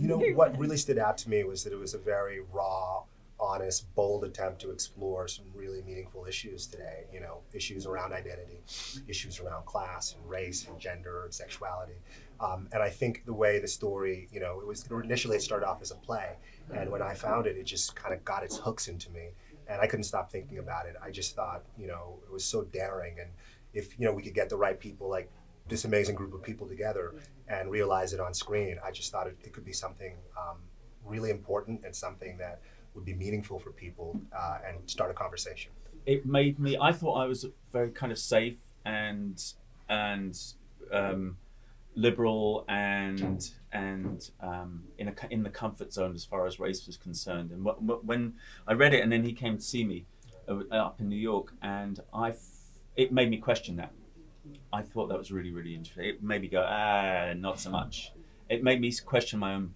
You know, what really stood out to me was that it was a very raw, honest, bold attempt to explore some really meaningful issues today. You know, issues around identity, issues around class and race and gender and sexuality. And I think the way the story, you know, it started off as a play, and when I found it, it just kind of got its hooks into me, and I couldn't stop thinking about it. I just thought, you know, it was so daring, and if you know we could get the right people, like this amazing group of people together, and realize it on screen, I just thought it could be something really important and something that would be meaningful for people and start a conversation. It made me. I thought I was very kind of safe and liberal and in the comfort zone as far as race was concerned. And when I read it, and then he came to see me up in New York, and it made me question that. I thought that was really, really interesting. It made me go, not so much. It made me question my own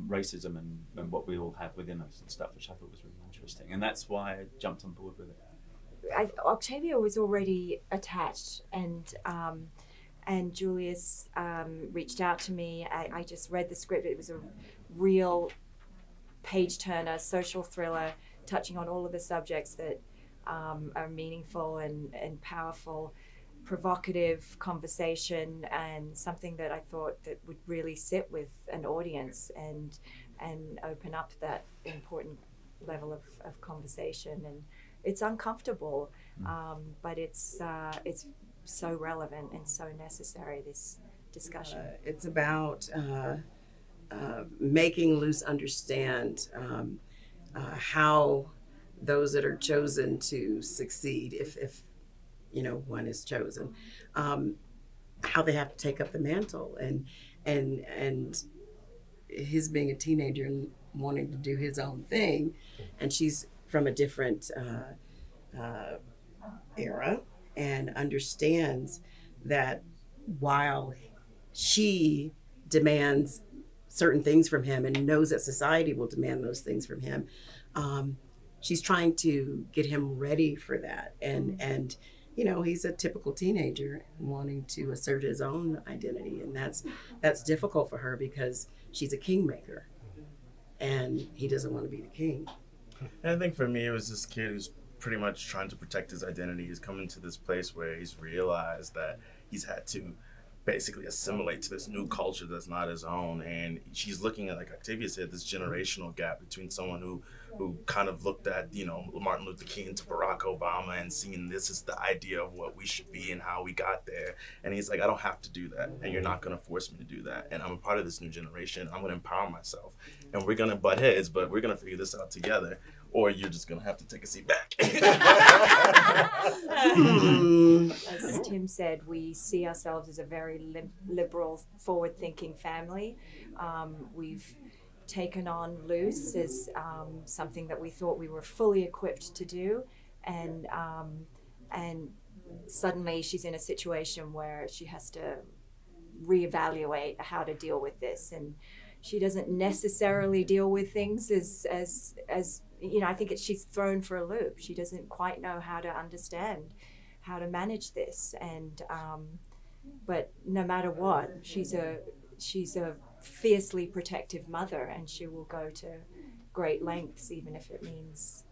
racism and what we all have within us and stuff, which I thought was really interesting. And that's why I jumped on board with it. Octavia was already attached, and Julius reached out to me. I just read the script. It was a real page-turner, social thriller, touching on all of the subjects that are meaningful and powerful, provocative conversation, and something that I thought that would really sit with an audience and open up that important level of conversation. And it's uncomfortable, but it's so relevant and so necessary, this discussion. It's about making Luce understand how those that are chosen to succeed, if you know one is chosen, how they have to take up the mantle, and his being a teenager and wanting to do his own thing, and she's from a different era and understands that while she demands certain things from him and knows that society will demand those things from him, she's trying to get him ready for that. And you know, he's a typical teenager wanting to assert his own identity, and that's difficult for her because she's a kingmaker and he doesn't want to be the king. And I think for me, it was this kid who's pretty much trying to protect his identity. He's coming to this place where he's realized that he's had to basically assimilate to this new culture that's not his own. And she's looking at, like Octavia said, this generational gap between someone who kind of looked at, you know, Martin Luther King to Barack Obama and seeing this is the idea of what we should be and how we got there. And he's like, I don't have to do that, and you're not going to force me to do that. And I'm a part of this new generation. I'm going to empower myself, and we're going to butt heads, but we're going to figure this out together, or you're just going to have to take a seat back. As Tim said, we see ourselves as a very liberal, forward-thinking family. We've taken on Luce as something that we thought we were fully equipped to do, and suddenly she's in a situation where she has to reevaluate how to deal with this, and she doesn't necessarily deal with things as you know. I think she's thrown for a loop. She doesn't quite know how to understand how to manage this, and but no matter what, she's a fiercely protective mother, and she will go to great lengths, even if it means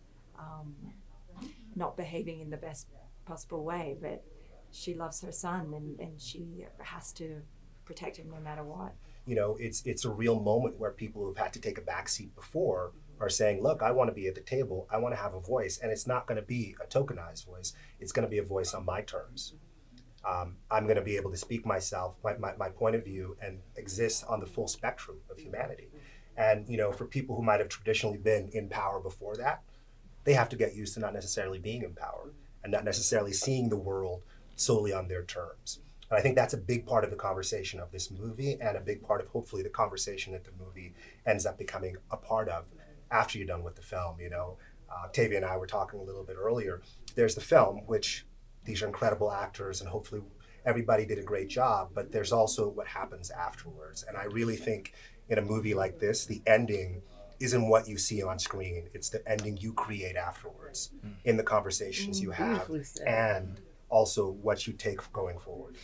not behaving in the best possible way. But she loves her son, and she has to protect him no matter what. You know, it's a real moment where people who've had to take a back seat before are saying, look, I want to be at the table, I want to have a voice, and it's not going to be a tokenized voice, it's going to be a voice on my terms. I'm going to be able to speak myself, my point of view, and exist on the full spectrum of humanity. And, you know, for people who might have traditionally been in power before that, they have to get used to not necessarily being in power and not necessarily seeing the world solely on their terms. And I think that's a big part of the conversation of this movie, and a big part of hopefully the conversation that the movie ends up becoming a part of after you're done with the film. You know, Octavia and I were talking a little bit earlier. There's the film, which these are incredible actors, and hopefully everybody did a great job, but there's also what happens afterwards. And I really think in a movie like this, the ending isn't what you see on screen, it's the ending you create afterwards in the conversations you have, and also what you take going forward.